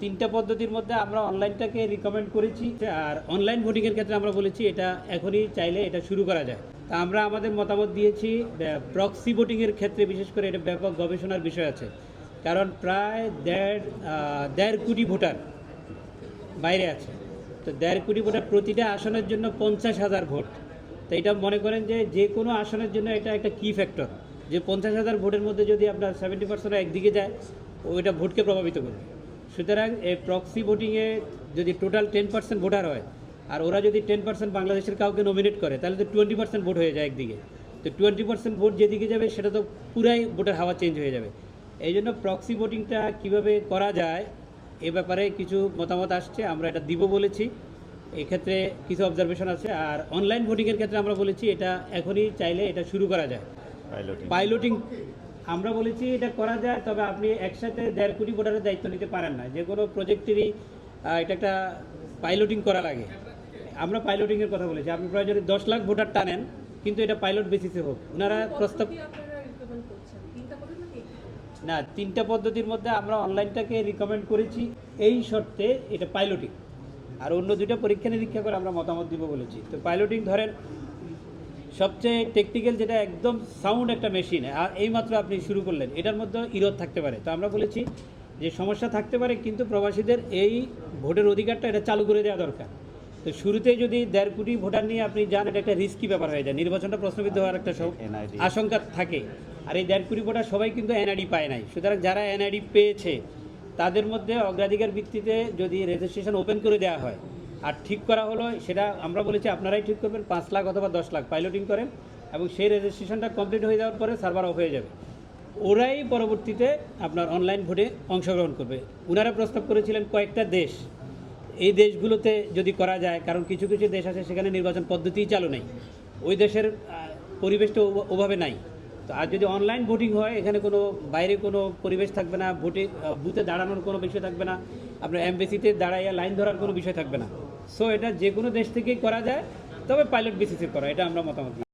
তিনটা পদ্ধতির মধ্যে আমরা অনলাইনটাকে রিকমেন্ড করেছি, আর অনলাইন ভোটিংয়ের ক্ষেত্রে আমরা বলেছি এটা এখনই চাইলে এটা শুরু করা যায়। তা আমরা আমাদের মতামত দিয়েছি প্রক্সি ভোটিংয়ের ক্ষেত্রে, বিশেষ করে এটা ব্যাপক গবেষণার বিষয় আছে, কারণ প্রায় দেড় কোটি ভোটার বাইরে আছে। তো 1.5 কোটি ভোটার, প্রতিটা আসনের জন্য 50,000 ভোট। তো এটা মনে করেন যে কোনো আসনের জন্য এটা একটা কি ফ্যাক্টর, যে 50,000 ভোটের মধ্যে যদি আপনার 70% একদিকে যায়, ওইটা ভোটকে প্রভাবিত করবে। সুতরাং এই প্রক্সি ভোটিংয়ে যদি টোটাল 10% ভোটার হয়, আর ওরা যদি 10% বাংলাদেশের কাউকে নমিনেট করে, তাহলে তো 20% ভোট হয়ে যায় একদিকে। তো 20% ভোট যেদিকে যাবে সেটা তো পুরাই ভোটের হাওয়া চেঞ্জ হয়ে যাবে। এই জন্য প্রক্সি ভোটিংটা কীভাবে করা যায় এ ব্যাপারে কিছু মতামত আসছে, আমরা এটা দিব বলেছি। এক্ষেত্রে কিছু অবজারভেশন আছে। আর অনলাইন ভোটিংয়ের ক্ষেত্রে আমরা বলেছি এটা এখনই চাইলে এটা শুরু করা যায়। পাইলটিং আমরা বলেছি এটা করা যায়, তবে আপনি একসাথে 1.5 কোটি ভোটারের দায়িত্ব নিতে পারেন না। যে কোনো প্রজেক্টেরই এটা একটা পাইলটিং করা লাগে। আমরা পাইলটিংয়ের কথা বলেছি। আপনি প্রয়োজনে 10 লাখ ভোটার টানেন, কিন্তু এটা পাইলট বেসিসে হোক। ওনারা প্রস্তাব না, তিনটা পদ্ধতির মধ্যে আমরা অনলাইনটাকে রিকমেন্ড করেছি এই শর্তে, এটা পাইলটিং। আর অন্য দুইটা পরীক্ষা নিরীক্ষা করে আমরা মতামত দিব বলেছি। তো পাইলটিং ধরেন সবচেয়ে টেকনিক্যাল, যেটা একদম সাউন্ড একটা মেশিন, আর এইমাত্র আপনি শুরু করলেন, এটার মধ্যে ইরোধ থাকতে পারে। তো আমরা বলেছি যে সমস্যা থাকতে পারে, কিন্তু প্রবাসীদের এই ভোটের অধিকারটা এটা চালু করে দেওয়া দরকার। তো শুরুতেই যদি 1.5 কোটি ভোটার নিয়ে আপনি যান, এটা একটা রিস্কি ব্যাপার হয়ে যায়, নির্বাচনটা প্রশ্নবিদ্ধ হওয়ার একটা আশঙ্কা থাকে। আর এই 1.5 কোটি ভোটার সবাই কিন্তু এনআইডি পায় নাই। সুতরাং যারা এনআইডি পেয়েছে তাদের মধ্যে অগ্রাধিকার ভিত্তিতে যদি রেজিস্ট্রেশন ওপেন করে দেওয়া হয়, আর ঠিক করা হলো, সেটা আমরা বলেছি আপনারাই ঠিক করবেন, 5 লাখ অথবা 10 লাখ পাইলটিং করেন, এবং সেই রেজিস্ট্রেশনটা কমপ্লিট হয়ে যাওয়ার পরে সার্ভার অফ হয়ে যাবে। ওরাই পরবর্তীতে আপনার অনলাইন ভোটে অংশগ্রহণ করবে। ওনারা প্রস্তাব করেছিলেন কয়েকটা দেশ, এই দেশগুলোতে যদি করা যায়, কারণ কিছু কিছু দেশ আছে সেখানে নির্বাচন পদ্ধতিই চালু নেই, ওই দেশের পরিবেশটা ওভাবে নাই। তো আর যদি অনলাইন ভোটিং হয়, এখানে কোনো বাইরে কোনো পরিবেশ থাকবে না, বুথে দাঁড়ানোর কোনো বিষয় থাকবে না, আপনার এমবেসিতে দাঁড়াইয়া লাইন ধরার কোনো বিষয় থাকবে না। সো এটা যে কোনো দেশ থেকেই করা যায়, তবে পাইলট বেসিসে করা, এটা আমরা মতামত দিই।